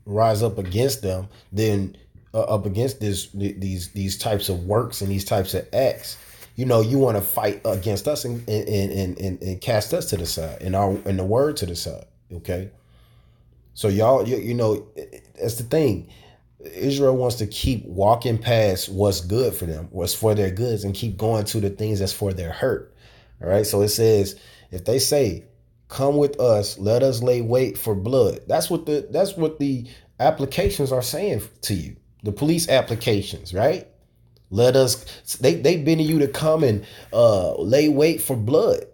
rise up against them, then up against these types of works and these types of acts, you want to fight against us and cast us to the side and our and the word to the side. Okay, so y'all, that's the thing. Israel wants to keep walking past what's good for them, what's for their goods, and keep going to the things that's for their hurt. All right. So it says, if they say, "Come with us, let us lay wait for blood." That's what the applications are saying to you. The police applications, right? Let us. They bending you to come and lay wait for blood.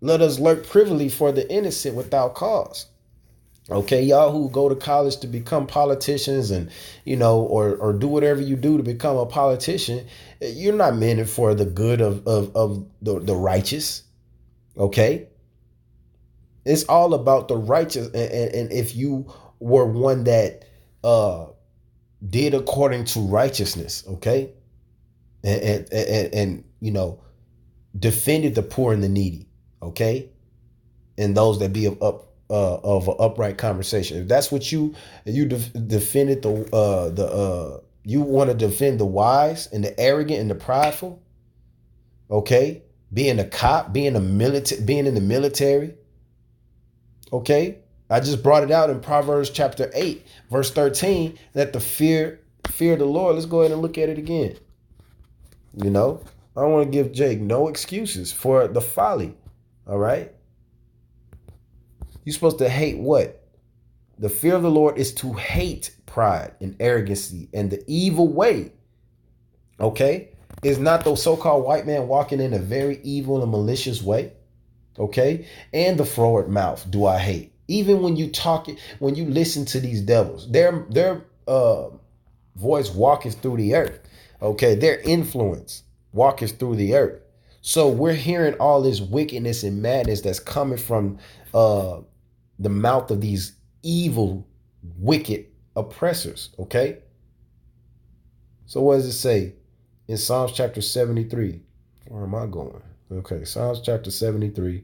Let us lurk privily for the innocent without cause. Okay, y'all who go to college to become politicians and or do whatever you do to become a politician, you're not meant for the good of the righteous. Okay, it's all about the righteous, and if you were one that uh did according to righteousness, okay, and defended the poor and the needy, okay, and those that be of an upright conversation. If that's what defended the you want to defend the wise and the arrogant and the prideful, okay, being a cop, being in the military, okay. I just brought it out in Proverbs chapter 8, verse 13, that the fear of the Lord. Let's go ahead and look at it again. I don't want to give Jake no excuses for the folly. All right. You're supposed to hate what? The fear of the Lord is to hate pride and arrogancy and the evil way. Okay? Is not the so-called white man walking in a very evil and malicious way. Okay? And the froward mouth do I hate. Even when when you listen to these devils, their voice walketh through the earth. Okay? Their influence walketh through the earth. So we're hearing all this wickedness and madness that's coming from the mouth of these evil, wicked oppressors. Okay. So what does it say in Psalms chapter 73? Where am I going? Okay. Psalms chapter 73,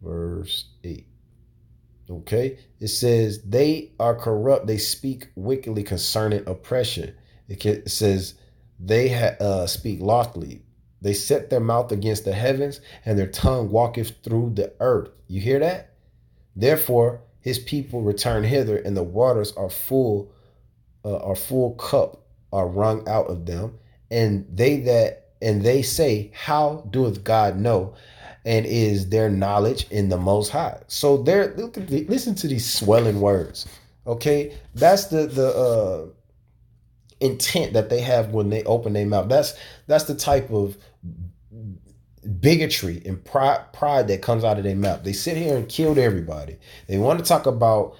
verse 8. Okay. It says, they are corrupt. They speak wickedly concerning oppression. It says, they speak loftily. They set their mouth against the heavens, and their tongue walketh through the earth. You hear that? Therefore, his people return hither, and the waters are full cup are wrung out of them. And they say, how doeth God know? And is their knowledge in the Most High? So listen to these swelling words. Okay, that's the intent that they have when they open their mouth. That's the type of bigotry and pride that comes out of their mouth. They sit here and killed everybody. They want to talk about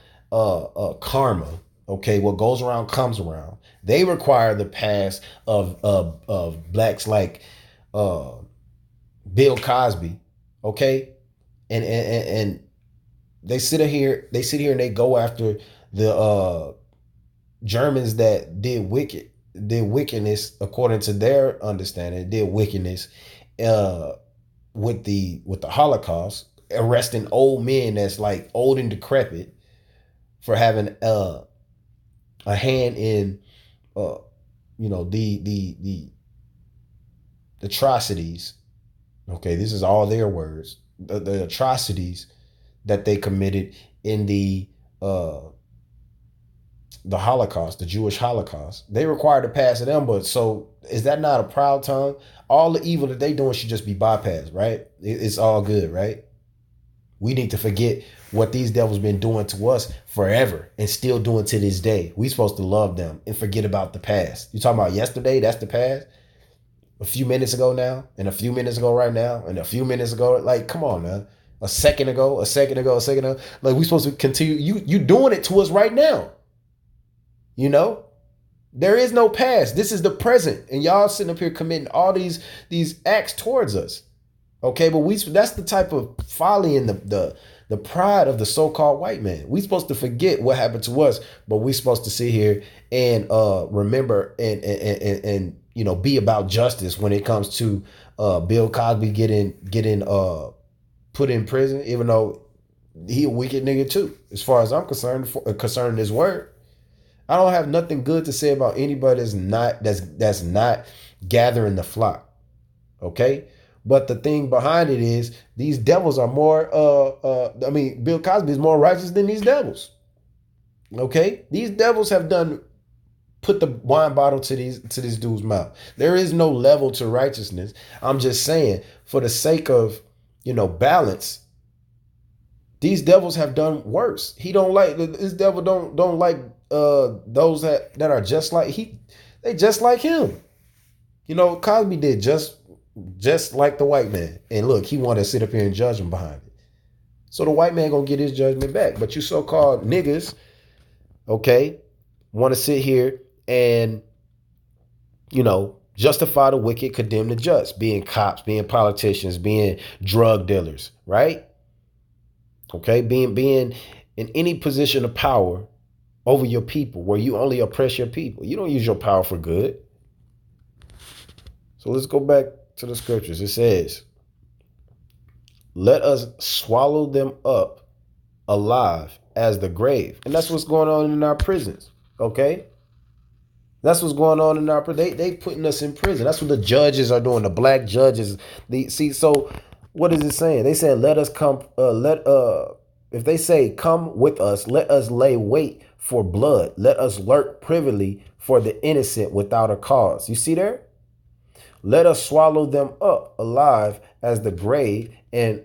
karma. Okay, what goes around comes around. They require the past of blacks like Bill Cosby. Okay, and they sit here and they go after the Germans that did wickedness according to their understanding, did wickedness uh, with the Holocaust, arresting old men that's like old and decrepit for having a hand in the atrocities. Okay, this is all their words. The atrocities that they committed in uh the Holocaust, the Jewish Holocaust. They required to pass it them, but so is that not a proud tongue? All the evil that they doing should just be bypassed, right? It's all good, right? We need to forget what these devils been doing to us forever and still doing to this day. We supposed to love them and forget about the past. You talking about yesterday? That's the past. A few minutes ago now, and a few minutes ago right now, and a few minutes ago. Like, come on, man. A second ago, a second ago, a second ago. Like, we supposed to continue. You doing it to us right now. You know, there is no past. This is the present, and y'all sitting up here committing all these acts towards us. Okay, but that's the type of folly and the pride of the so-called white man. We supposed to forget what happened to us, but we supposed to sit here and remember and be about justice when it comes to Bill Cosby getting put in prison, even though he a wicked nigga too, as far as I'm concerned, concerning his word. I don't have nothing good to say about anybody that's not gathering the flock. Okay? But the thing behind it is these devils are more Bill Cosby is more righteous than these devils. Okay? These devils have put the wine bottle to this dude's mouth. There is no level to righteousness. I'm just saying, for the sake of, balance, these devils have done worse. He don't like this devil don't like those that are just like they just like him. Cosby did just like the white man. And look, he wanted to sit up here and judge him behind it. So the white man gonna get his judgment back. But you so-called niggas, okay, want to sit here and, justify the wicked, condemn the just, being cops, being politicians, being drug dealers, right? Okay, being in any position of power over your people, where you only oppress your people. You don't use your power for good. So let's go back to the scriptures. It says, let us swallow them up alive as the grave. And that's what's going on in our prisons. Okay? That's what's going on in our prison. They putting us in prison. That's what the judges are doing. The black judges. So what is it saying? They said, let us come, if they say, come with us, let us lay wait for blood. Let us lurk privily for the innocent without a cause. You see there? Let us swallow them up alive as the grave, and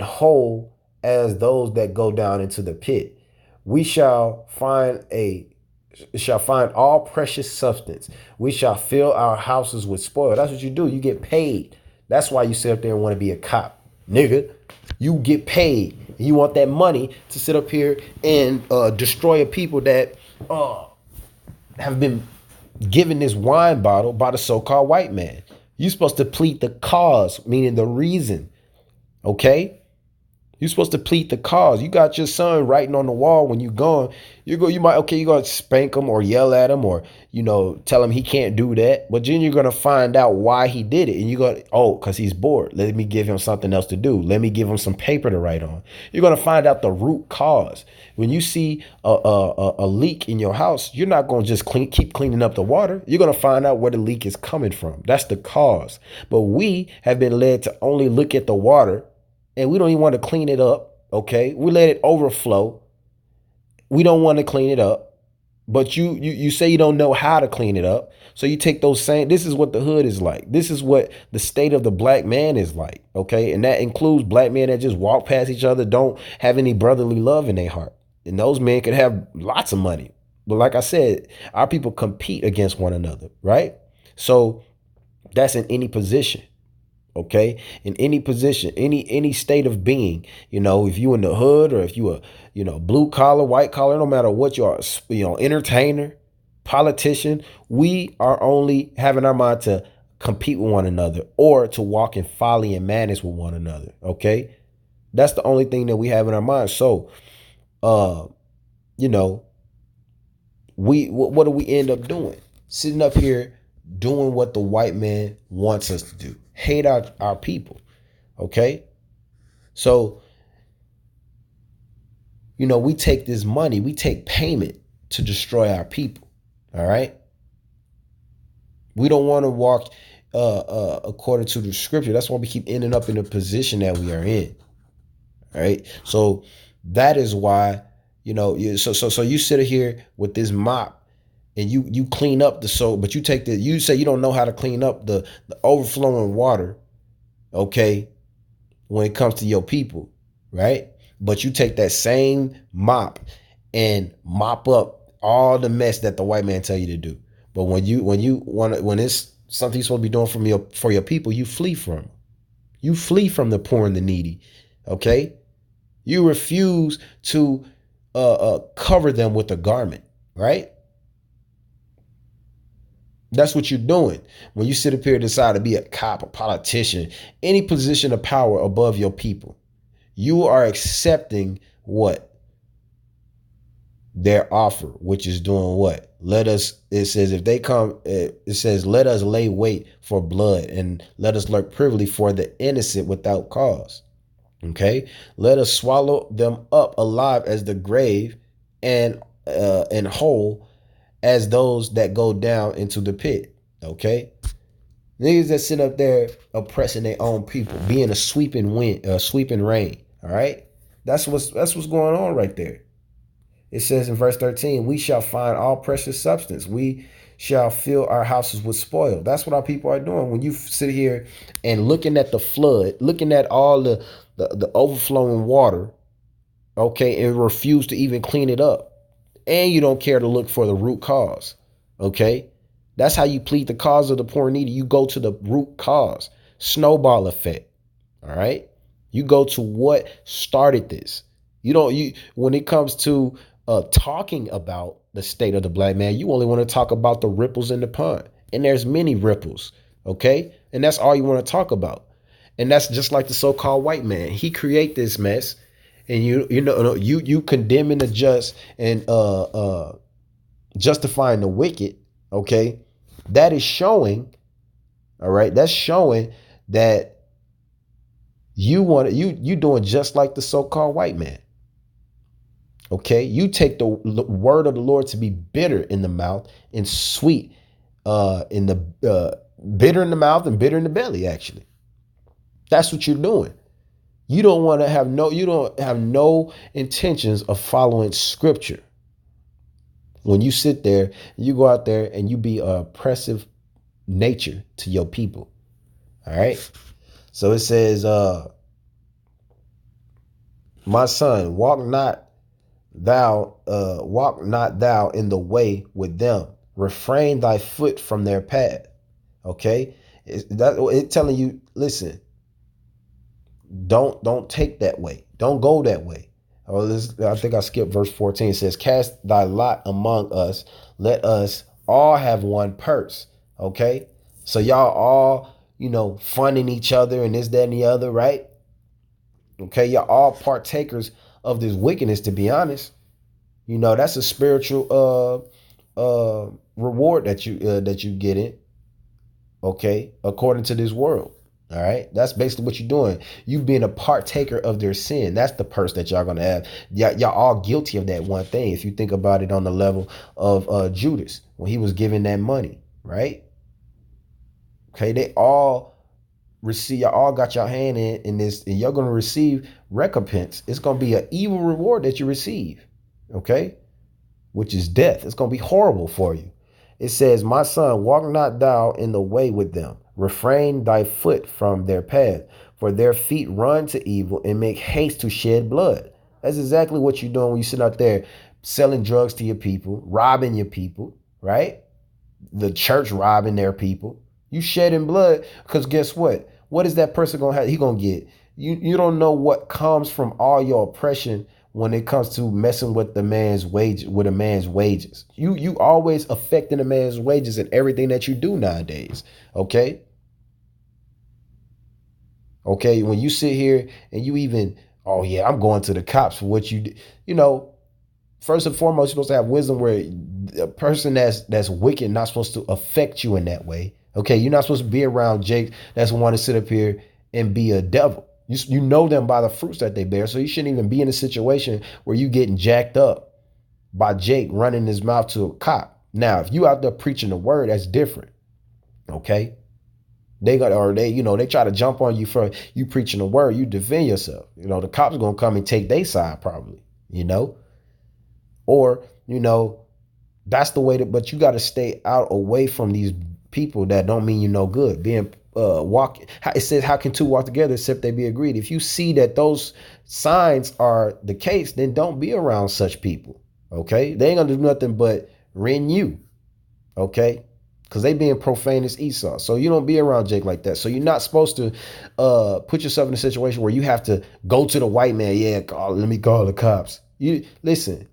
whole as those that go down into the pit. We shall find all precious substance. We shall fill our houses with spoil. That's what you do. You get paid. That's why you sit up there and want to be a cop. Nigga, you get paid. You want that money to sit up here and destroy a people that have been given this wine bottle by the so-called white man. You're supposed to plead the cause, meaning the reason. Okay? You're supposed to plead the cause. You got your son writing on the wall when you're gone. You're going to spank him or yell at him or, tell him he can't do that. But then you're going to find out why he did it. And you're going to, because he's bored. Let me give him something else to do. Let me give him some paper to write on. You're going to find out the root cause. When you see a leak in your house, you're not going to just keep cleaning up the water. You're going to find out where the leak is coming from. That's the cause. But we have been led to only look at the water, and we don't even want to clean it up, okay? We let it overflow. We don't want to clean it up. But you say you don't know how to clean it up. So you take this is what the hood is like. This is what the state of the black man is like, okay? And that includes black men that just walk past each other, don't have any brotherly love in their heart. And those men could have lots of money. But like I said, our people compete against one another, right? So that's in any position. Okay, in any position, any state of being, if you in the hood or if you a, blue collar, white collar, no matter what you are, entertainer, politician, we are only having our mind to compete with one another or to walk in folly and madness with one another. Okay, that's the only thing that we have in our mind. So, what do we end up doing? Sitting up here doing what the white man wants us to do. Hate our people. Okay? So, we take this money, we take payment to destroy our people. All right? We don't want to walk according to the scripture. That's why we keep ending up in the position that we are in. All right? So that is why, so you sit here with this mop and you clean up but you say you don't know how to clean up the overflowing water, okay, when it comes to your people, right? But you take that same mop and mop up all the mess that the white man tell you to do. But when it's something you're supposed to be doing for your people, you flee from. You flee from the poor and the needy, okay? You refuse to cover them with a garment, right? That's what you're doing when you sit up here and decide to be a cop, a politician, any position of power above your people. You are accepting what? Their offer, which is doing what? It says, if they come, it says, let us lay wait for blood and let us lurk privily for the innocent without cause. Okay, let us swallow them up alive as the grave, and whole as those that go down into the pit. Okay, niggas that sit up there oppressing their own people, being a sweeping wind, sweeping rain. All right, that's what's going on right there. It says in verse 13, we shall find all precious substance. We shall fill our houses with spoil. That's what our people are doing. When you sit here and looking at the flood, looking at all the overflowing water, okay, and refuse to even clean it up. And you don't care to look for the root cause. Okay. That's how you plead the cause of the poor and needy. You go to the root cause. Snowball effect. All right. You go to what started this. You when it comes to talking about the state of the black man, you only want to talk about the ripples in the pond. And there's many ripples. Okay. And that's all you want to talk about. And that's just like the so-called white man. He create this mess, and you condemning the just and justifying the wicked. Okay, that is showing. All right, that's showing that you doing just like the so-called white man. Okay, you take the word of the Lord to be bitter in the mouth and sweet in the bitter in the mouth and bitter in the belly. Actually, that's what you're doing. You don't have no intentions of following scripture. When you sit there, you go out there and you be a oppressive nature to your people. All right. So it says, my son, walk not thou in the way with them. Refrain thy foot from their path. Okay. It's telling you, listen, don't take that way. Don't go that way. I think I skipped verse 14. It says, cast thy lot among us. Let us all have one purse. Okay. So y'all all, funding each other and this, that, and the other, right? Okay. Y'all all partakers of this wickedness, to be honest. That's a spiritual reward that you get in. Okay. According to this world. All right. That's basically what you're doing. You being a partaker of their sin. That's the purse that y'all going to have. Y'all all guilty of that one thing. If you think about it on the level of Judas, when he was giving that money, right? Okay. They all receive, y'all all got your hand in this, and you're going to receive recompense. It's going to be an evil reward that you receive. Okay. Which is death. It's going to be horrible for you. It says, my son, walk not thou in the way with them. Refrain thy foot from their path, for their feet run to evil and make haste to shed blood. That's exactly what you're doing when you sit out there selling drugs to your people, robbing your people, right? The church robbing their people. You shedding blood, because guess what? What is that person going to have? He going to get. You don't know what comes from all your oppression when it comes to messing with a man's wages. You always affecting a man's wages in everything that you do nowadays. Okay. Okay. When you sit here and you even, oh yeah, I'm going to the cops for what you did. First and foremost, you're supposed to have wisdom where a person that's wicked not supposed to affect you in that way. Okay. You're not supposed to be around Jake that's want to sit up here and be a devil. You know them by the fruits that they bear. So you shouldn't even be in a situation where you getting jacked up by Jake running his mouth to a cop. Now, if you out there preaching the word, that's different. Okay. They try to jump on you for you preaching the word. You defend yourself. The cops are going to come and take their side probably, or, that's the way but you got to stay out away from these people that don't mean you no good. Being it says, how can two walk together except they be agreed? If you see that those signs are the case, then don't be around such people. Okay. They ain't gonna do nothing but rend you. Okay. Because they being profane as Esau. So you don't be around Jake like that. So you're not supposed to put yourself in a situation where you have to go to the white man. Yeah, let me call the cops. You listen,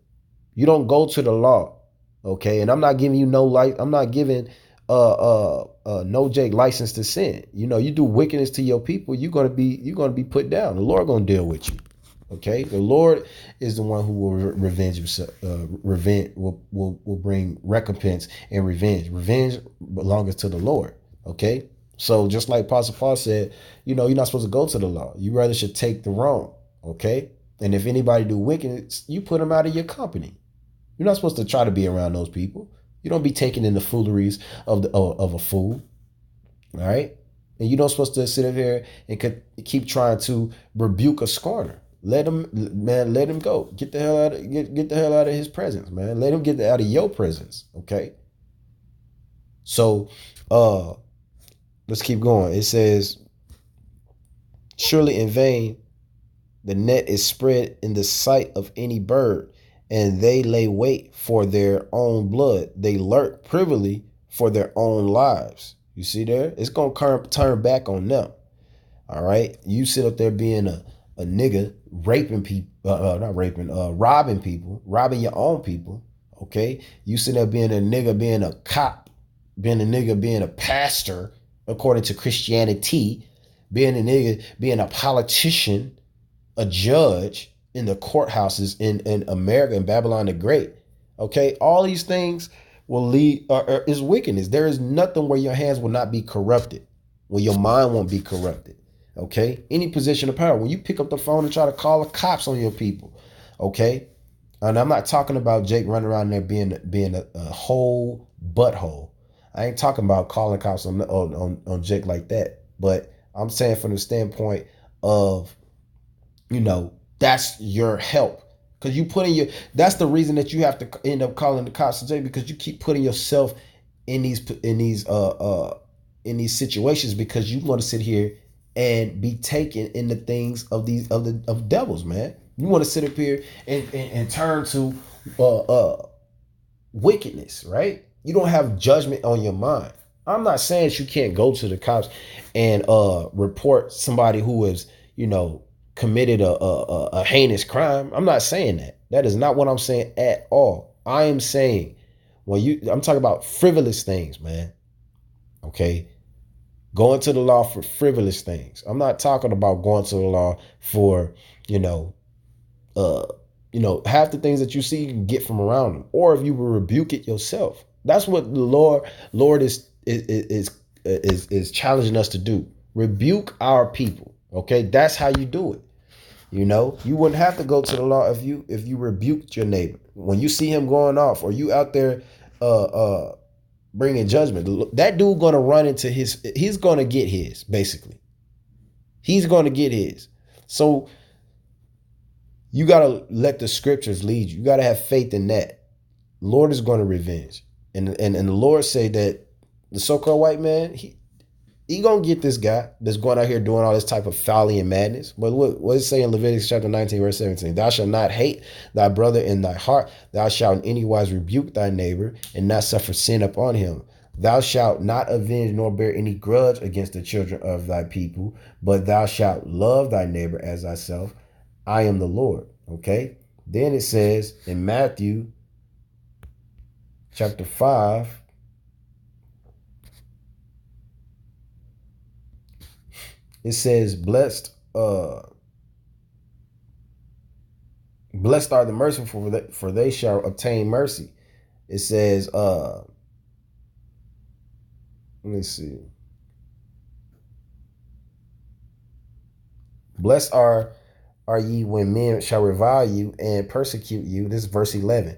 you don't go to the law. Okay. And I'm not giving you no light. I'm not giving no Jake license to sin. You do wickedness to your people, you're gonna be put down. The Lord gonna deal with you. Okay, the Lord is the one who will revenge himself. Will bring recompense and revenge. Revenge belongs to the Lord. Okay, So just like Apostle Paul said, you're not supposed to go to the law. You rather should take the wrong. Okay. And if anybody do wickedness, you put them out of your company. You're not supposed to try to be around those people. You don't be taking in the fooleries of a fool. All right. And you're not supposed to sit up here and keep trying to rebuke a scorner. Let him go. Get the hell out of his presence, man. Let him get out of your presence. Okay. So let's keep going. It says, surely in vain the net is spread in the sight of any bird, and they lay wait for their own blood. They lurk privily for their own lives. You see there? It's going to turn back on them. All right. You sit up there being a nigga, raping people, not raping, robbing people, robbing your own people. Okay. You sit there being a nigga, being a cop, being a nigga, being a pastor, according to Christianity, being a nigga, being a politician, a judge in the courthouses in America, in Babylon the Great. Okay. All these things will lead, is wickedness. There is nothing where your hands will not be corrupted, where your mind won't be corrupted. Okay. Any position of power, when you pick up the phone and try to call the cops on your people. Okay. And I'm not talking about Jake running around there being a whole butthole. I ain't talking about calling cops on Jake like that. But I'm saying from the standpoint of, that's your help. Because that's the reason that you have to end up calling the cops today, because you keep putting yourself in these situations, because you want to sit here and be taken in the things of devils, man. You want to sit up here and turn to wickedness, right? You don't have judgment on your mind. I'm not saying that you can't go to the cops and report somebody who has, committed a heinous crime. I'm not saying that. That is not what I'm saying at all. I am saying I'm talking about frivolous things, man. Okay. Going to the law for frivolous things. I'm not talking about going to the law for, half the things that you see you can get from around them, or if you will rebuke it yourself. That's what the Lord is challenging us to do. Rebuke our people. Okay, that's how you do it. You wouldn't have to go to the law if you rebuked your neighbor when you see him going off, or you out there bringing judgment. That dude gonna run into he's gonna get his, basically. He's gonna get his. So you gotta let the scriptures lead you. You gotta have faith in that. Lord is gonna revenge, and the Lord say that the so-called white man, he gonna get this guy that's going out here doing all this type of folly and madness. But what does it say in Leviticus chapter 19, verse 17? Thou shalt not hate thy brother in thy heart. Thou shalt in any wise rebuke thy neighbor, and not suffer sin upon him. Thou shalt not avenge nor bear any grudge against the children of thy people, but thou shalt love thy neighbor as thyself. I am the Lord. Okay. Then it says in Matthew chapter 5, it says, blessed are the merciful, for they shall obtain mercy. It says, let me see. Blessed are ye when men shall revile you and persecute you. This is verse 11.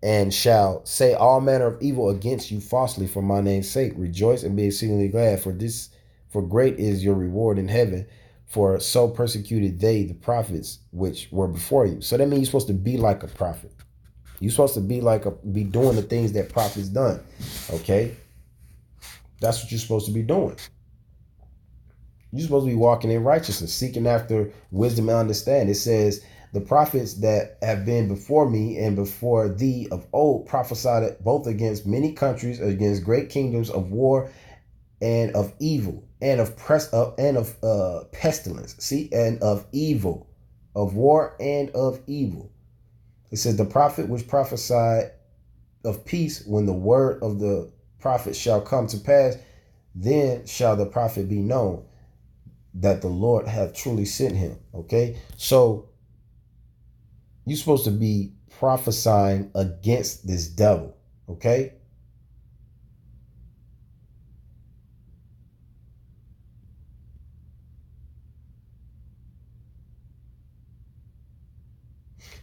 And shall say all manner of evil against you falsely for my name's sake. Rejoice and be exceedingly glad, for great is your reward in heaven, for so persecuted they the prophets which were before you. So that means you're supposed to be like a prophet. You're supposed to be doing the things that prophets done. Okay? That's what you're supposed to be doing. You're supposed to be walking in righteousness, seeking after wisdom and understanding. It says, the prophets that have been before me and before thee of old prophesied both against many countries, against great kingdoms, of war and of evil, and of pestilence. See, and of evil, of war and of evil. It says, the prophet which prophesied of peace, when the word of the prophet shall come to pass, then shall the prophet be known that the Lord hath truly sent him. Okay, so you're supposed to be prophesying against this devil. Okay,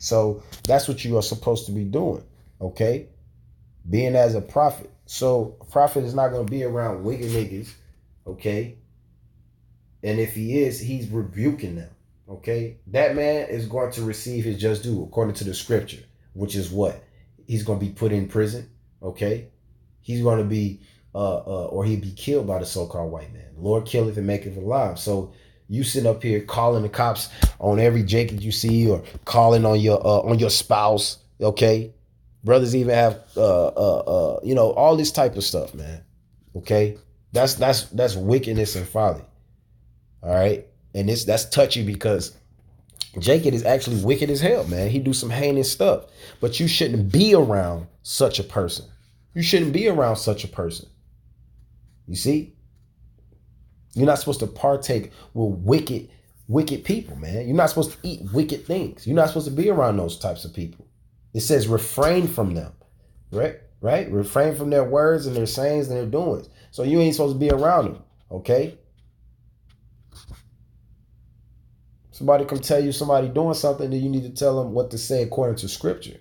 So that's what you are supposed to be doing. Okay, being as a prophet. So a prophet is not going to be around wicked niggas. Okay, and if he is, he's rebuking them. Okay, that man is going to receive his just due according to the scripture, which is what he's going to be put in prison. Okay, he's going to be or he'd be killed by the so-called white man. The Lord killeth and maketh alive. So you sit up here calling the cops on every Jake that you see, or calling on your spouse. Okay, brothers even have all this type of stuff, man. Okay, that's wickedness and folly. All right, and that's touchy because Jacob is actually wicked as hell, man. He do some heinous stuff, but you shouldn't be around such a person. You shouldn't be around such a person. You see, you're not supposed to partake with wicked people, man. You're not supposed to eat wicked things. You're not supposed to be around those types of people. It says refrain from them, right? Right? Refrain from their words and their sayings and their doings. So you ain't supposed to be around them, okay? Somebody come tell you somebody doing something, then you need to tell them what to say according to scripture,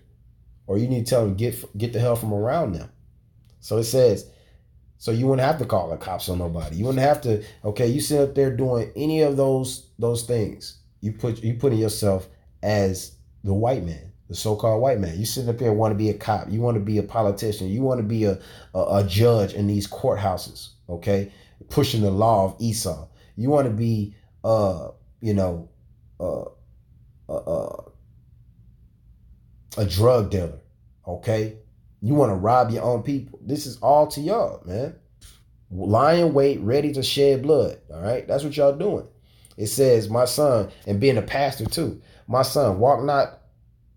or you need to tell them get the hell from around them. So it says, so you wouldn't have to call the cops on nobody. You wouldn't have to. Okay, you sit up there doing any of those things. You putting yourself as the white man, the so-called white man. You sitting up there and want to be a cop. You want to be a politician. You want to be a judge in these courthouses. Okay, pushing the law of Esau. You want to be a drug dealer. Okay, you want to rob your own people. This is all to y'all, man. Lying in wait, ready to shed blood. All right, that's what y'all doing. It says, my son, and being a pastor too, my son, walk not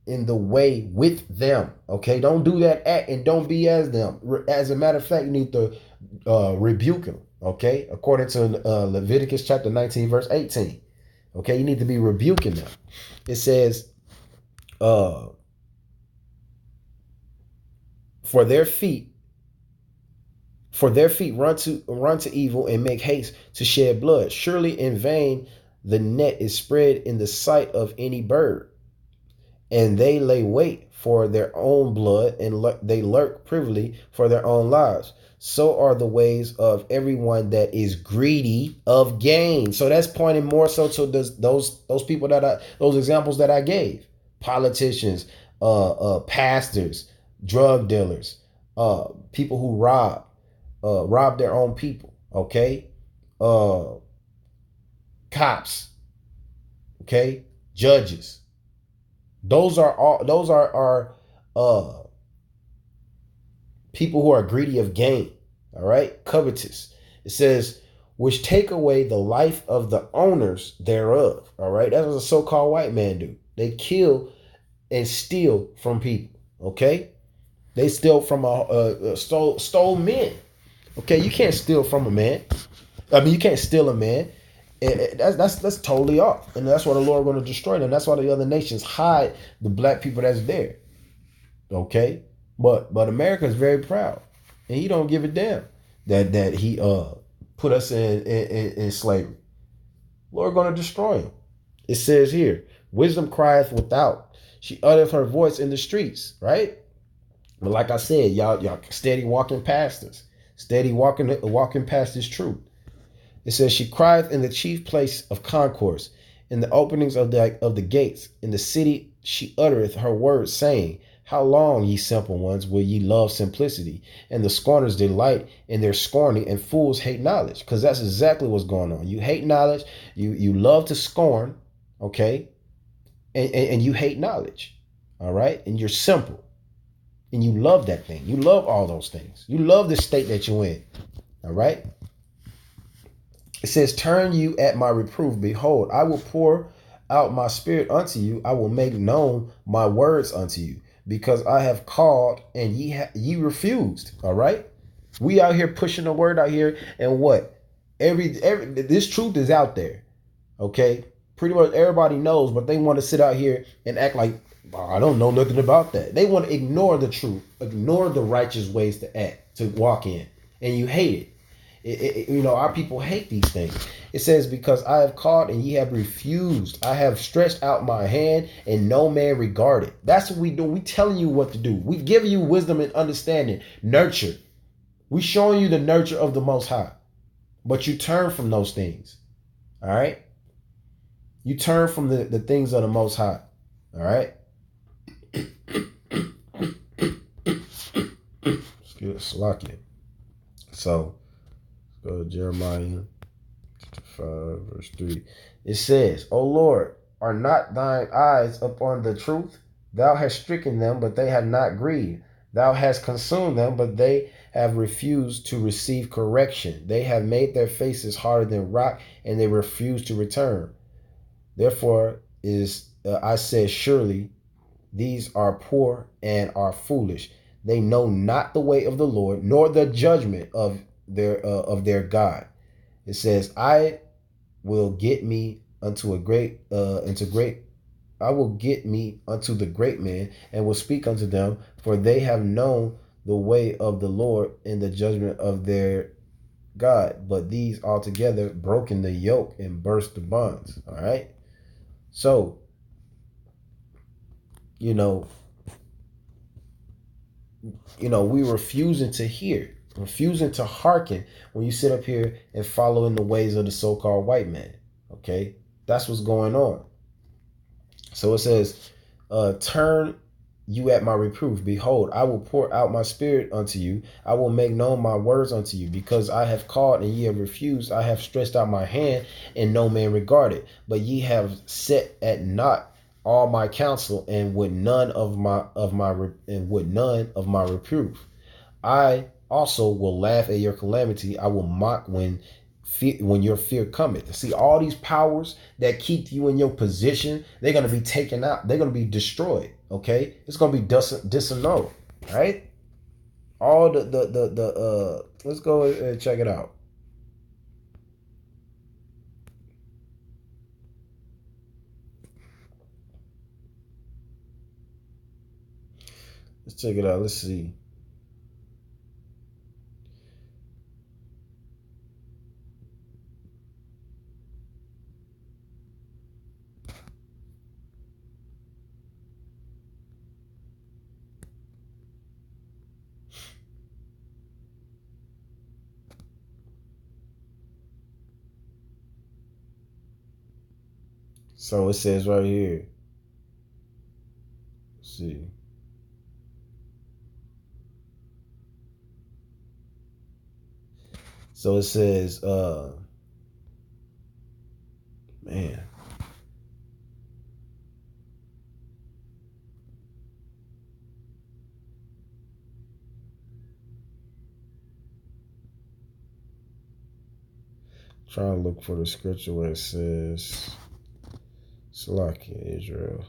in the way with them. Okay, don't do that and don't be as them. As a matter of fact, you need to rebuke them. Okay, according to Leviticus chapter 19, verse 18. Okay, you need to be rebuking them. It says, for their feet run to evil and make haste to shed blood. Surely in vain the net is spread in the sight of any bird, and they lay wait for their own blood, and they lurk privily for their own lives. So are the ways of everyone that is greedy of gain. So that's pointing more so to those people those examples that I gave: politicians, pastors, drug dealers, people who rob their own people. Okay, cops. Okay, judges. Those are people who are greedy of gain. All right, covetous. It says, which take away the life of the owners thereof. All right, that's what a so-called white man do. They kill and steal from people. Okay, they steal from stole men. Okay, you can't steal from a man. I mean, you can't steal a man. That's totally off, and that's why the Lord is going to destroy them. That's why the other nations hide the black people that's there. Okay, but America is very proud, and he don't give a damn that he put us in slavery. Lord going to destroy him. It says here, wisdom crieth without; she uttereth her voice in the streets. Right, but like I said, y'all steady walking past us, steady walking past this truth. It says, she crieth in the chief place of concourse, in the openings of the gates. In the city she uttereth her words, saying, how long, ye simple ones, will ye love simplicity? And the scorners delight in their scorning, and fools hate knowledge. Because that's exactly what's going on. You hate knowledge. You love to scorn, okay? And you hate knowledge, all right? And you're simple. And you love that thing. You love all those things. You love the state that you're in, all right? It says, turn you at my reproof. Behold, I will pour out my spirit unto you. I will make known my words unto you, because I have called and ye refused. All right. We out here pushing the word out here, and what? Every this truth is out there. Okay. Pretty much everybody knows, but they want to sit out here and act like, oh, I don't know nothing about that. They want to ignore the truth, ignore the righteous ways to act, to walk in, and you hate it. Our people hate these things. It says, because I have called and ye have refused. I have stretched out my hand and no man regarded. That's what we do. We telling you what to do. We giving you wisdom and understanding, nurture. We showing you the nurture of the Most High. But you turn from those things. All right. You turn from the things of the Most High. All right. Slack it. So go to Jeremiah 5 verse 3. It says, O Lord, are not thine eyes upon the truth? Thou hast stricken them, but they have not grieved. Thou hast consumed them, but they have refused to receive correction. They have made their faces harder than rock, and they refuse to return. Therefore I said, surely these are poor and are foolish. They know not the way of the Lord, nor the judgment of their God. It says, I will get me unto I will get me unto the great men, and will speak unto them, for they have known the way of the Lord and the judgment of their God. But these altogether broken the yoke and burst the bonds. All right. So, we refusing to hear, refusing to hearken when you sit up here and follow in the ways of the so-called white man. Okay, that's what's going on. So it says, turn you at my reproof. Behold, I will pour out my spirit unto you. I will make known my words unto you, because I have called and ye have refused. I have stretched out my hand and no man regarded. But ye have set at naught all my counsel, and would none of my reproof. I also will laugh at your calamity. I will mock when your fear cometh. See, all these powers that keep you in your position, they're going to be taken out. They're going to be destroyed. Okay, it's going to be disannulled. Right? All the let's go and check it out. Let's check it out. Let's see. So it says right here. Let's see. So it says, man. Trying to look for the scripture where it says, Salakia, Israel.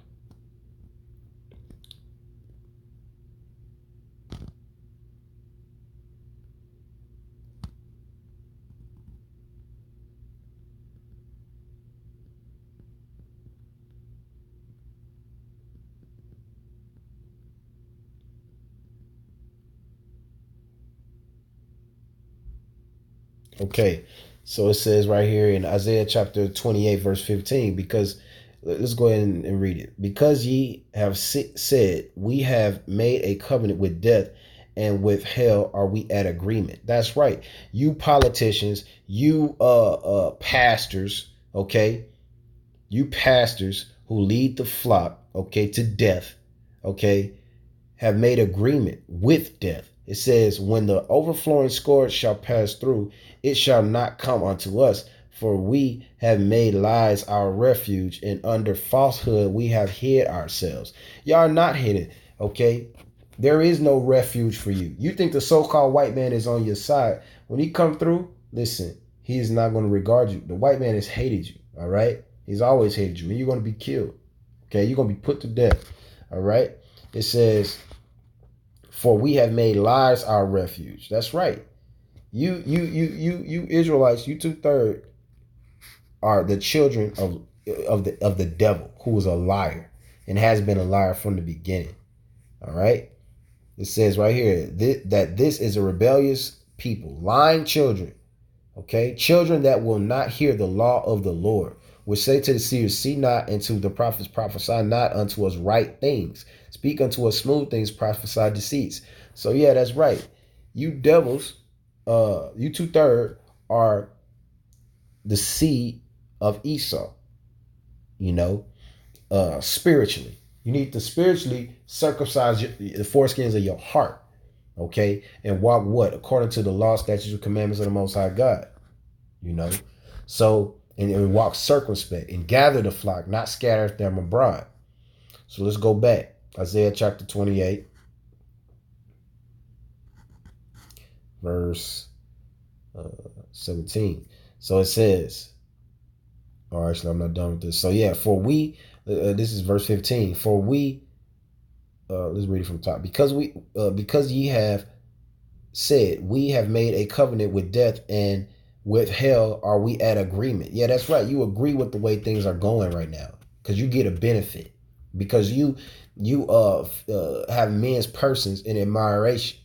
Okay, so it says right here in Isaiah chapter 28, verse 15, because let's go ahead and read it. Because ye have said, we have made a covenant with death, and with hell are we at agreement. That's right. You politicians, you pastors, okay? You pastors who lead the flock, okay, to death, okay, have made agreement with death. It says, when the overflowing scourge shall pass through, it shall not come unto us. For we have made lies our refuge, and under falsehood we have hid ourselves. Y'all are not hidden, okay? There is no refuge for you. You think the so-called white man is on your side. When he come through, listen, he is not going to regard you. The white man has hated you, all right? He's always hated you, and you're going to be killed, okay? You're going to be put to death, all right? It says, for we have made lies our refuge. That's right. You Israelites, you 2/3 are the children of the devil, who is a liar and has been a liar from the beginning. All right. It says right here that this is a rebellious people, lying children. Okay, children that will not hear the law of the Lord, which say to the seers, see not, and to the prophets, prophesy not unto us right things. Speak unto us smooth things, prophesy deceits. So yeah, that's right. You devils, you 2/3 are the seed of Esau, you know, spiritually. You need to spiritually circumcise the foreskins of your heart, okay? And walk what? According to the law, statutes, and commandments of the Most High God, you know? So, and walk circumspect and gather the flock, not scatter them abroad. So let's go back. Isaiah chapter 28, verse 17. So it says, or actually, I'm not done with this. So yeah, for we, this is verse 15. For we, let's read it from top. Because ye have said, we have made a covenant with death, and with hell are we at agreement. Yeah, that's right. You agree with the way things are going right now because you get a benefit because you have men's persons in admiration,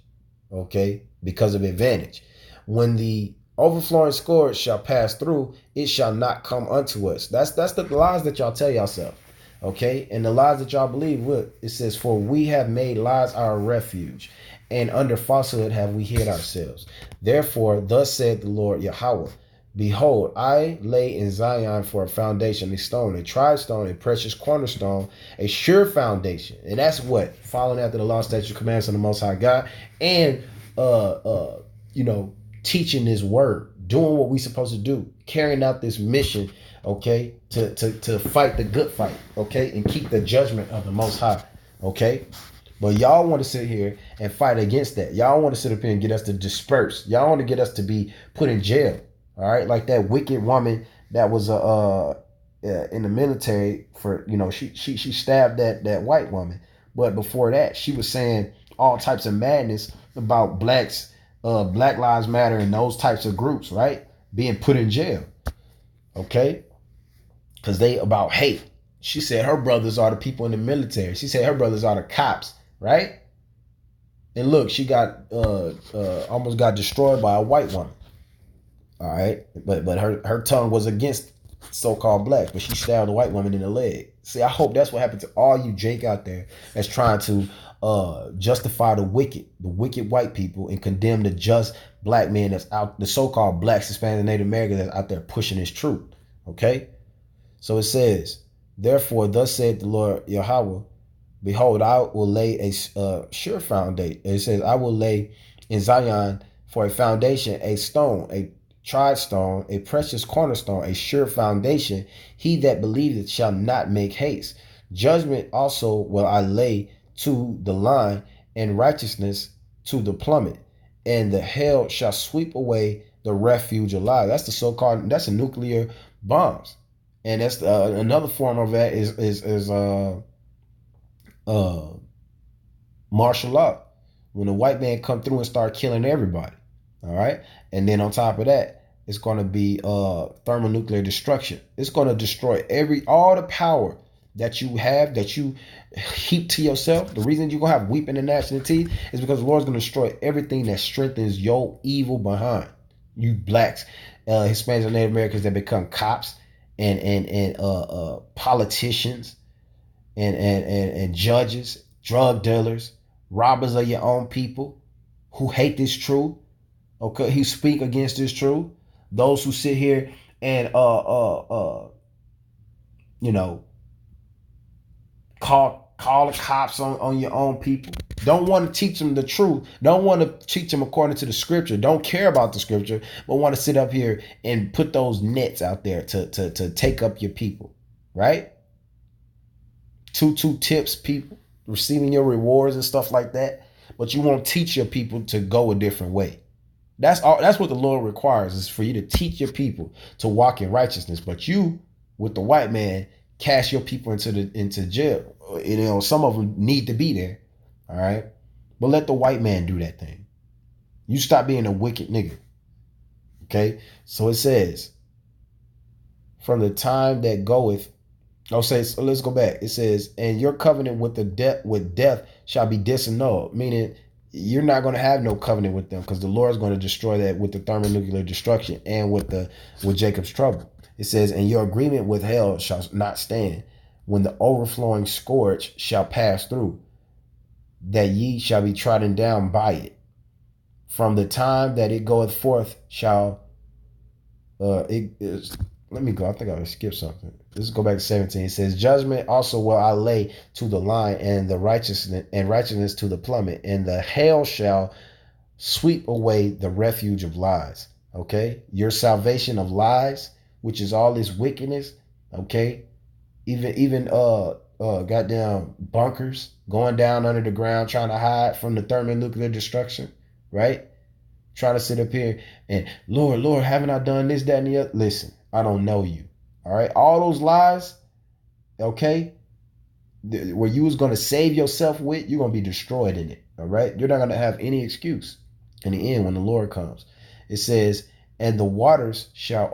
okay, because of advantage. When the overflowing scourge shall pass through, it shall not come unto us. That's the lies that y'all tell yourself, okay, and the lies that y'all believe. Look, it says, for we have made lies our refuge, and under falsehood have we hid ourselves. Therefore, thus said the Lord Yahweh, behold, I lay in Zion for a foundation, a stone, a tried stone, a precious cornerstone, a sure foundation. And that's what? Following after the law, statutes, commandments of the Most High God, and you know, teaching His word, doing what we supposed to do, carrying out this mission, okay, to fight the good fight, okay, and keep the judgment of the Most High, okay. But y'all want to sit here and fight against that. Y'all want to sit up here and get us to disperse. Y'all want to get us to be put in jail. All right, like that wicked woman that was in the military for, you know, she stabbed that white woman. But before that, she was saying all types of madness about blacks, Black Lives Matter, and those types of groups, right? Being put in jail. Okay, because they about hate. She said her brothers are the people in the military. She said her brothers are the cops, right? And look, she got almost got destroyed by a white woman. All right, but her tongue was against so-called blacks, but she stabbed a white woman in the leg. See, I hope that's what happened to all you Jake out there that's trying to justify the wicked white people, and condemn the just black men that's out, the so-called blacks, Hispanics, and Native Americans that's out there pushing this truth. Okay, so it says, therefore, thus said the Lord Yahweh, behold, I will lay a sure foundation. It says, I will lay in Zion for a foundation, a stone, a tried stone, a precious cornerstone, a sure foundation. He that believeth shall not make haste. Judgment also will I lay to the line, and righteousness to the plummet, and the hell shall sweep away the refuge alive. That's the so-called, that's a nuclear bombs. And that's another form of that is martial law, when the white man come through and start killing everybody. All right, and then on top of that, it's going to be thermonuclear destruction. It's going to destroy all the power that you have, that you heap to yourself. The reason you're going to have weeping and gnashing of teeth is because the Lord's going to destroy everything that strengthens your evil behind. You blacks, Hispanics, and Native Americans that become cops and politicians and judges, drug dealers, robbers of your own people, who hate this truth, okay, who speak against this truth. Those who sit here and you know, call the cops on your own people. Don't want to teach them the truth. Don't want to teach them according to the scripture. Don't care about the scripture, but want to sit up here and put those nets out there to take up your people, right? Two tips, people receiving your rewards and stuff like that, but you won't teach your people to go a different way. That's all. That's what the Lord requires, is for you to teach your people to walk in righteousness. But you, with the white man, cast your people into jail. You know, some of them need to be there. All right, but let the white man do that thing. You stop being a wicked nigga. Okay, so it says, from the time that goeth. Oh, so let's go back. It says, and your covenant with death shall be disannulled, meaning you're not going to have no covenant with them because the Lord's going to destroy that with the thermonuclear destruction and with Jacob's trouble. It says, and your agreement with hell shall not stand when the overflowing scourge shall pass through, that ye shall be trodden down by it. From the time that it goeth forth shall it is. Let me go. I think I skipped something. Let's go back to 17. It says, judgment also will I lay to the line, and the righteousness to the plummet, and the hail shall sweep away the refuge of lies. Okay, your salvation of lies, which is all this wickedness. Okay, even goddamn bunkers going down under the ground trying to hide from the thermonuclear destruction, right? Trying to sit up here and Lord, haven't I done this, that, and the other? Listen, I don't know you. All right. All those lies, okay, where you was going to save yourself with, you're going to be destroyed in it. All right. You're not going to have any excuse in the end when the Lord comes. It says, and the waters shall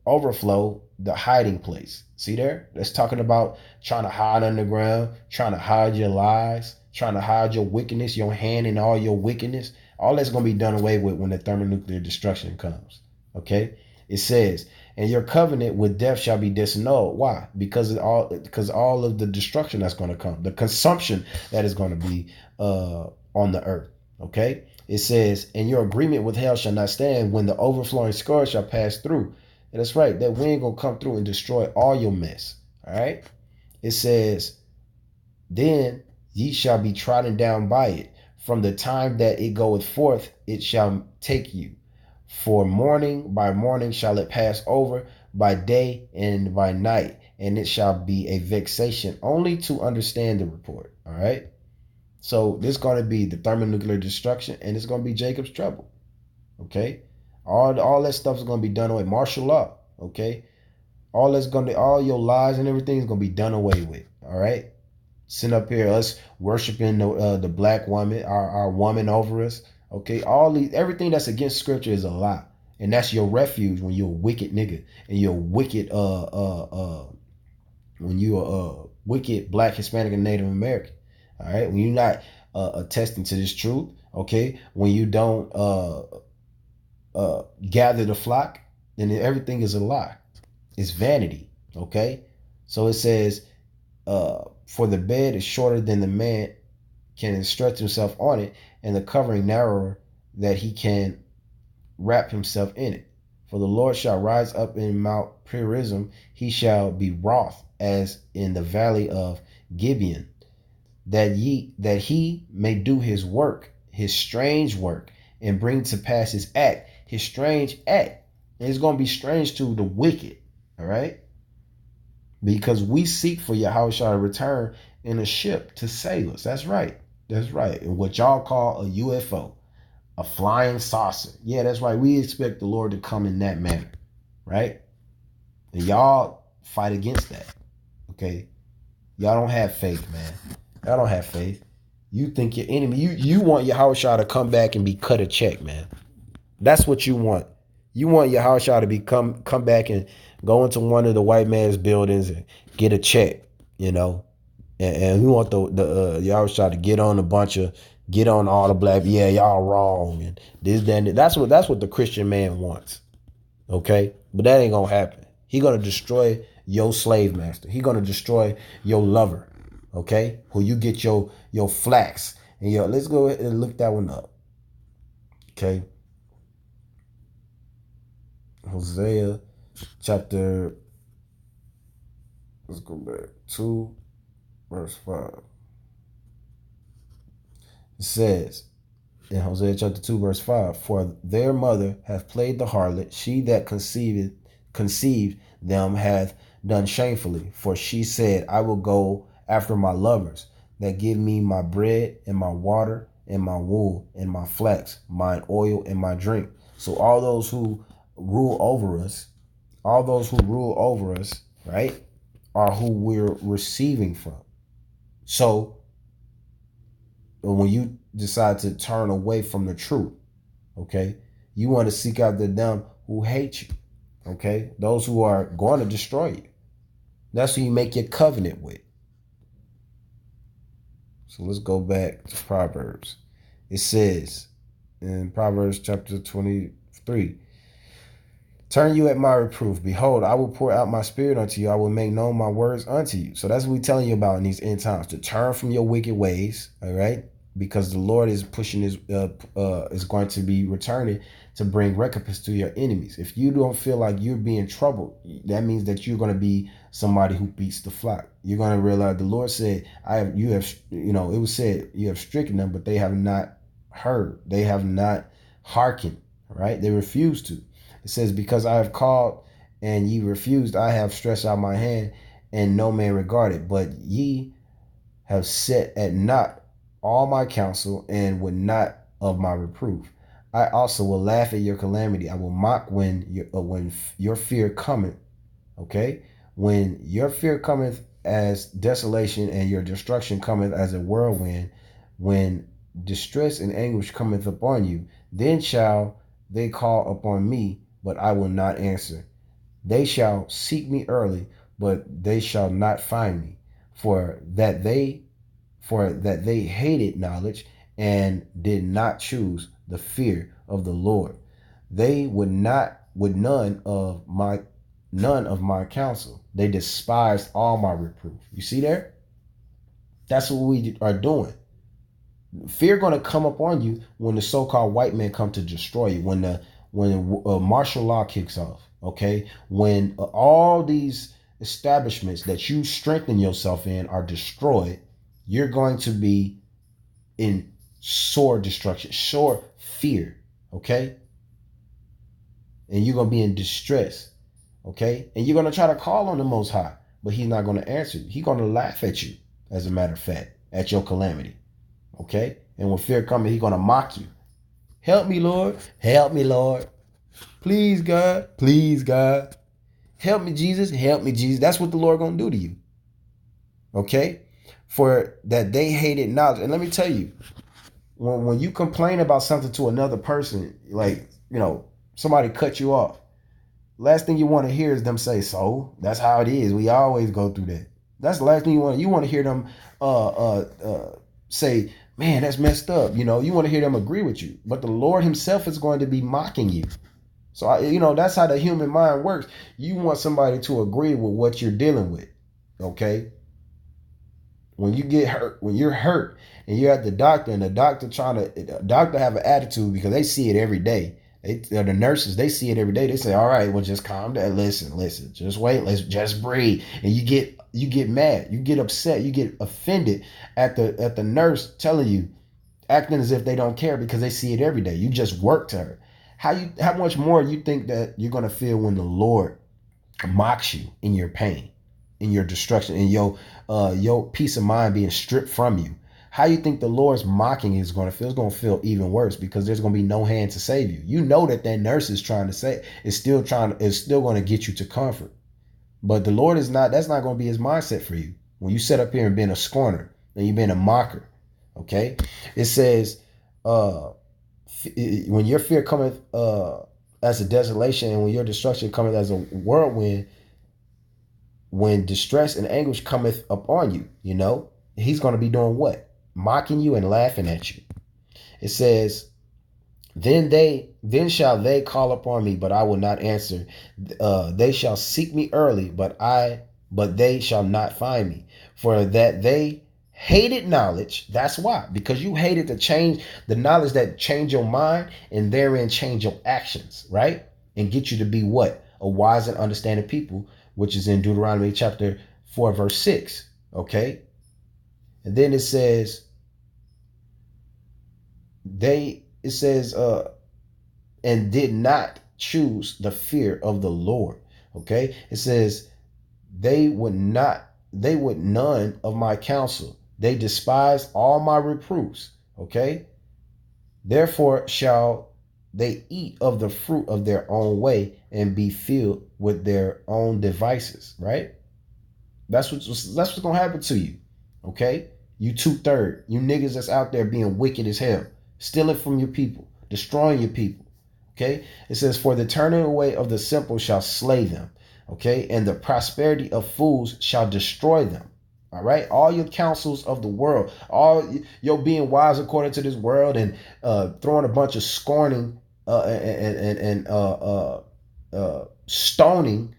overflow the hiding place. See there? That's talking about trying to hide underground, trying to hide your lies, trying to hide your wickedness, your hand in all your wickedness. All that's going to be done away with when the thermonuclear destruction comes. Okay? It says, and your covenant with death shall be disannulled. Why? Because all of the destruction that's going to come, the consumption that is going to be on the earth. Okay? It says, and your agreement with hell shall not stand when the overflowing scourge shall pass through. And that's right. That wind gonna come through and destroy all your mess. All right. It says, then ye shall be trodden down by it. From the time that it goeth forth, it shall take you. For morning by morning shall it pass over, by day and by night, and it shall be a vexation only to understand the report. All right. So this is going to be the thermonuclear destruction, and it's going to be Jacob's trouble. Okay. All that stuff is going to be done away. Martial law. Okay. All your lies and everything is going to be done away with. All right. Sitting up here, us worshiping the black woman, our woman over us. Okay. Everything that's against scripture is a lie. And that's your refuge when you're a wicked nigga and you're wicked, when you're a wicked black, Hispanic, and Native American. All right. When you're not attesting to this truth. Okay. When you don't gather the flock, then everything is a lie. It's vanity. Okay. So it says, for the bed is shorter than the man can stretch himself on it, and the covering narrower that he can wrap himself in it. For the Lord shall rise up in Mount Perizim, he shall be wroth as in the valley of Gibeon, that he may do his work, his strange work, and bring to pass his act, his strange act. And it's going to be strange to the wicked, all right? Because we seek for Yahweh to return in a ship to save us. That's right. That's right. And what y'all call a UFO, a flying saucer. Yeah, that's right. We expect the Lord to come in that manner, right? And y'all fight against that, okay? Y'all don't have faith, man. Y'all don't have faith. You think your enemy, you want Yahweh to come back and be cut a check, man. That's what you want. You want Yahweh to come back and go into one of the white man's buildings and get a check, you know. And we want the Yahweh to get on all the black, yeah, y'all wrong and this, that, and that. That's what the Christian man wants. Okay? But that ain't gonna happen. He gonna destroy your slave master. He gonna destroy your lover. Okay? Who you get your flax. And let's go ahead and look that one up. Okay. Hosea chapter, let's go back, 2 verse 5. It says in Hosea chapter 2 verse 5, for their mother hath played the harlot, she that conceived them hath done shamefully. For she said, I will go after my lovers that give me my bread and my water and my wool and my flax, mine oil and my drink. So all those who rule over us, right, are who we're receiving from. So when you decide to turn away from the truth, okay, you want to seek out them who hate you, okay, those who are going to destroy you. That's who you make your covenant with. So let's go back to Proverbs. It says in Proverbs chapter 23, turn you at my reproof. Behold, I will pour out my spirit unto you. I will make known my words unto you. So that's what we're telling you about in these end times, to turn from your wicked ways, all right? Because the Lord is pushing his, is going to be returning to bring recompense to your enemies. If you don't feel like you're being troubled, that means that you're going to be somebody who beats the flock. You're going to realize the Lord said, it was said, you have stricken them, but they have not heard. They have not hearkened, right? They refuse to. It says, because I have called and ye refused, I have stretched out my hand and no man regarded. But ye have set at naught all my counsel and would not of my reproof. I also will laugh at your calamity. I will mock when your fear cometh. Okay? When your fear cometh as desolation and your destruction cometh as a whirlwind, when distress and anguish cometh upon you, then shall they call upon me, but I will not answer. They shall seek me early, but they shall not find me, for that they hated knowledge and did not choose the fear of the Lord. They would none of my counsel. They despised all my reproof. You see there? That's what we are doing. Fear going to come upon you when the so-called white men come to destroy you, when martial law kicks off, okay? When all these establishments that you strengthen yourself in are destroyed, you're going to be in sore destruction, sore fear, okay? And you're going to be in distress, okay? And you're going to try to call on the Most High, but he's not going to answer you. He's going to laugh at you, as a matter of fact, at your calamity, okay? And when fear comes, he's going to mock you. Help me, Lord. Help me, Lord. Please, God. Please, God. Help me, Jesus. Help me, Jesus. That's what the Lord going to do to you. Okay? For that they hated knowledge. And let me tell you, when you complain about something to another person, like, somebody cut you off, last thing you want to hear is them say, so that's how it is. We always go through that. That's the last thing you want to hear them say, man, that's messed up. You want to hear them agree with you, but the Lord himself is going to be mocking you. So, that's how the human mind works. You want somebody to agree with what you're dealing with. Okay. When you get hurt, when you're hurt and you're at the doctor and the doctor have an attitude because they see it every day. The nurses, they see it every day. They say, all right, well, just calm down. Listen, just wait. Let's just breathe. And you get mad. You get upset. You get offended at the nurse telling you, acting as if they don't care because they see it every day. You just work to her. How much more you think that you're going to feel when the Lord mocks you in your pain, in your destruction, in your peace of mind being stripped from you? How you think the Lord's mocking is going to feel? It's going to feel even worse because there's going to be no hand to save you. You know that nurse is trying to say, is still going to get you to comfort. But the Lord is not, that's not going to be his mindset for you. When you sit up here and being a scorner and you've been a mocker, okay? It says, when your fear cometh as a desolation and when your destruction cometh as a whirlwind, when distress and anguish cometh upon you, he's going to be doing what? Mocking you and laughing at you. It says, then shall they call upon me, but I will not answer. They shall seek me early, but they shall not find me. For that they hated knowledge. That's why. Because you hated the knowledge that change your mind and therein change your actions, right? And get you to be what? A wise and understanding people, which is in Deuteronomy chapter 4, verse 6. Okay? And then it says, and did not choose the fear of the Lord. Okay? It says, they would none of my counsel. They despised all my reproofs. Okay? Therefore shall they eat of the fruit of their own way and be filled with their own devices. Right? That's what's gonna happen to you. Okay? You 2/3. You niggas that's out there being wicked as hell, stealing from your people, destroying your people. Okay? It says, for the turning away of the simple shall slay them. Okay? And the prosperity of fools shall destroy them. All right, all your counsels of the world, all your being wise according to this world, and throwing a bunch of scorning and stoning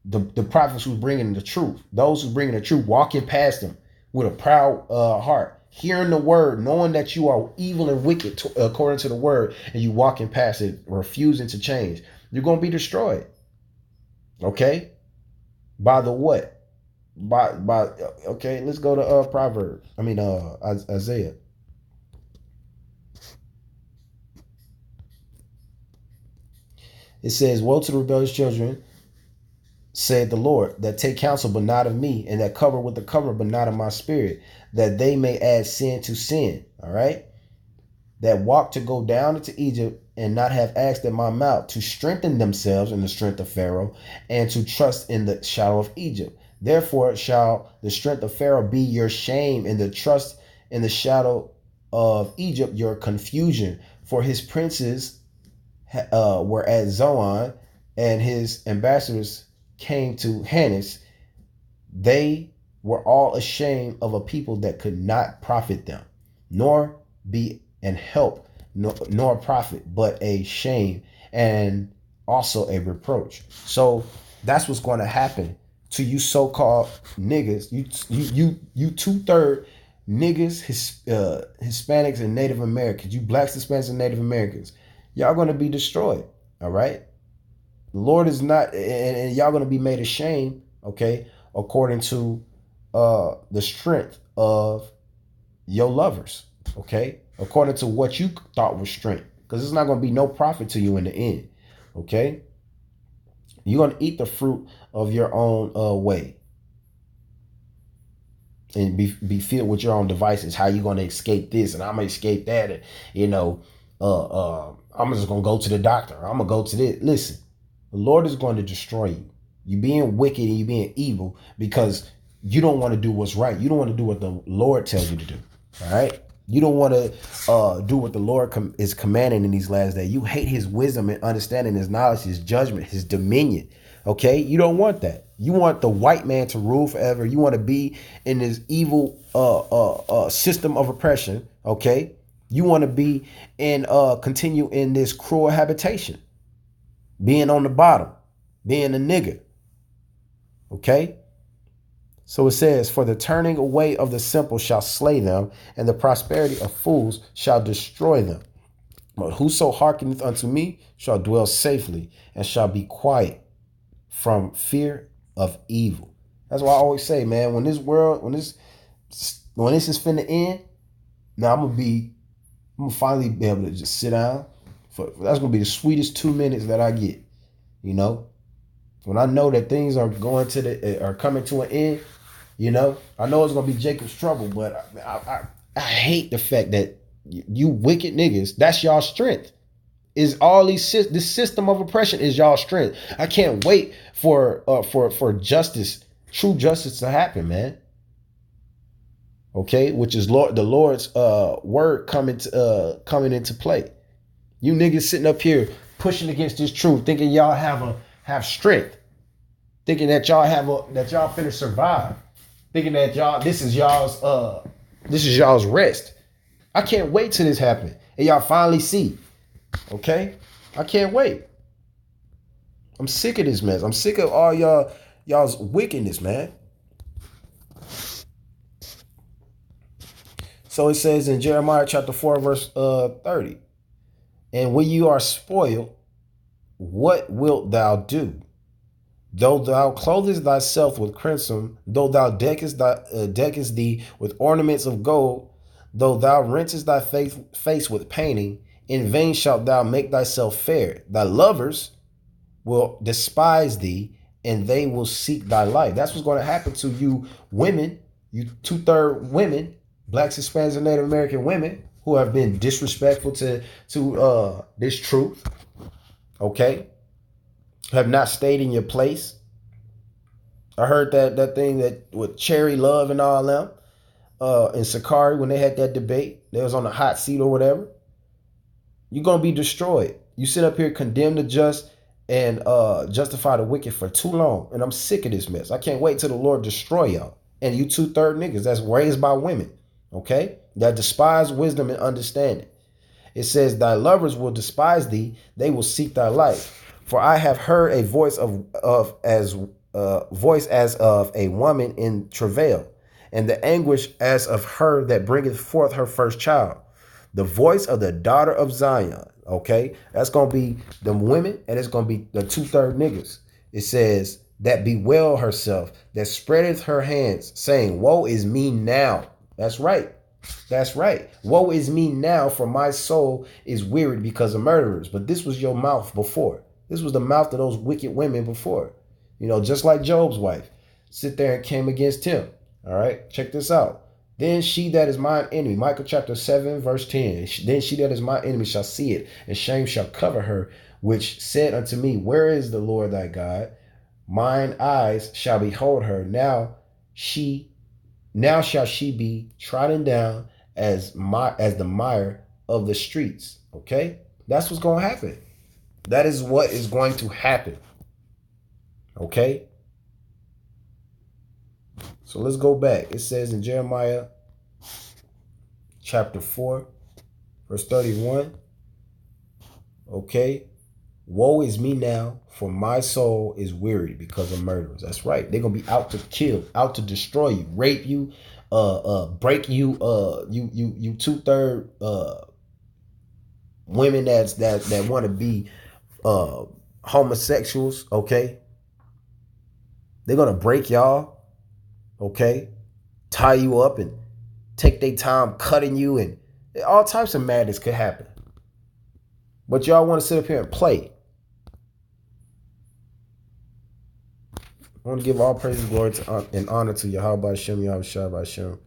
the prophets who's bringing the truth, those who's bringing the truth, walking past them with a proud heart, hearing the word, knowing that you are evil and wicked according to the word, and you walking past it, refusing to change. You're gonna be destroyed. Okay, by the what? By okay, let's go to Proverbs. I mean Isaiah. It says, "Woe to the rebellious children, said the Lord, that take counsel but not of me, and that cover with the cover but not of my spirit, that they may add sin to sin." All right, that walk to go down into Egypt and not have asked at my mouth, to strengthen themselves in the strength of Pharaoh, and to trust in the shadow of Egypt. Therefore shall the strength of Pharaoh be your shame, and the trust in the shadow of Egypt your confusion. For his princes were at Zoan, and his ambassadors came to Hannes. They were all ashamed of a people that could not profit them, nor be an help, nor profit, but a shame and also a reproach. So that's what's going to happen to you so-called niggas. You 2/3 niggas, Hispanics, and Native Americans. You blacks, Hispanics, and Native Americans. Y'all going to be destroyed. All right. The Lord is not, and y'all going to be made ashamed. Okay, according to the strength of your lovers. Okay, according to what you thought was strength, because it's not going to be no profit to you in the end. Okay, you're going to eat the fruit of your own way, and be filled with your own devices. How you going to escape this, and I'm going to escape that, and I'm just going to go to the doctor. I'm going to go to this. Listen, the Lord is going to destroy you. You being wicked and you being evil because you don't want to do what's right. You don't want to do what the Lord tells you to do. All right. You don't want to do what the Lord is commanding in these last days. You hate his wisdom and understanding, his knowledge, his judgment, his dominion. Okay. You don't want that. You want the white man to rule forever. You want to be in this evil system of oppression. Okay. You want to be in continue in this cruel habitation, being on the bottom, being a nigger. Okay. So it says, "For the turning away of the simple shall slay them, and the prosperity of fools shall destroy them. But whoso hearkeneth unto me shall dwell safely, and shall be quiet from fear of evil." That's why I always say, man, when this is finna end, now I'm gonna finally be able to just sit down. That's gonna be the sweetest 2 minutes that I get. When I know that things are coming to an end. I know it's gonna be Jacob's trouble, but I hate the fact that you wicked niggas, that's y'all strength. Is all this system of oppression is y'all strength. I can't wait for justice, true justice to happen, man. Okay, which is the Lord's word coming into play. You niggas sitting up here pushing against this truth, thinking y'all have strength, thinking that y'all finna survive, thinking that this is y'all's rest. I can't wait till this happens and y'all finally see. Okay, I can't wait. I'm sick of this mess. I'm sick of all y'all's wickedness, man. So it says in Jeremiah chapter 4, verse 30, "And when you are spoiled, what wilt thou do? Though thou clothest thyself with crimson, though thou deckest thee with ornaments of gold, though thou rentest thy face with painting, in vain shalt thou make thyself fair. Thy lovers will despise thee, and they will seek thy life." That's what's going to happen to you women, you 2/3 women, blacks, Hispanics, and Native American women who have been disrespectful to this truth. Okay, have not stayed in your place. I heard that thing that with Cherry Love and all them in Sakari when they had that debate. They was on the hot seat or whatever. You're gonna be destroyed. You sit up here, condemn the just and justify the wicked for too long, and I'm sick of this mess. I can't wait till the Lord destroy y'all and you 2/3 niggas that's raised by women, okay, that despise wisdom and understanding. It says, thy lovers will despise thee, they will seek thy life. For I have heard a voice voice as of a woman in travail, and the anguish as of her that bringeth forth her first child. The voice of the daughter of Zion. Okay, that's gonna be the women, and it's gonna be the 2/3 niggas. It says that bewail herself, that spreadeth her hands, saying, woe is me now. That's right. That's right. Woe is me now, for my soul is wearied because of murderers. But this was your mouth before. This was the mouth of those wicked women before. You know, just like Job's wife. Sit there and came against him. All right, check this out. Then she that is mine enemy, Micah chapter 7, verse 10. Then she that is my enemy shall see it, and shame shall cover her, which said unto me, where is the Lord thy God? Mine eyes shall behold her. Now shall she be trodden down as the mire of the streets. Okay? That's what's going to happen. That is what is going to happen. Okay? So let's go back. It says in Jeremiah chapter 4, verse 31. Okay? Woe is me now, for my soul is wearied because of murderers. That's right. They're gonna be out to kill, out to destroy you, rape you, break you, you 2/3 women that want to be homosexuals. Okay, they're gonna break y'all. Okay, tie you up and take their time cutting you, and all types of madness could happen. But y'all want to sit up here and play. I want to give all praise, glory, and honor to Yahweh Hashem, Yahweh Shai Hashem,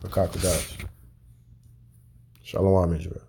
Rakakadash. Shalom, Israel.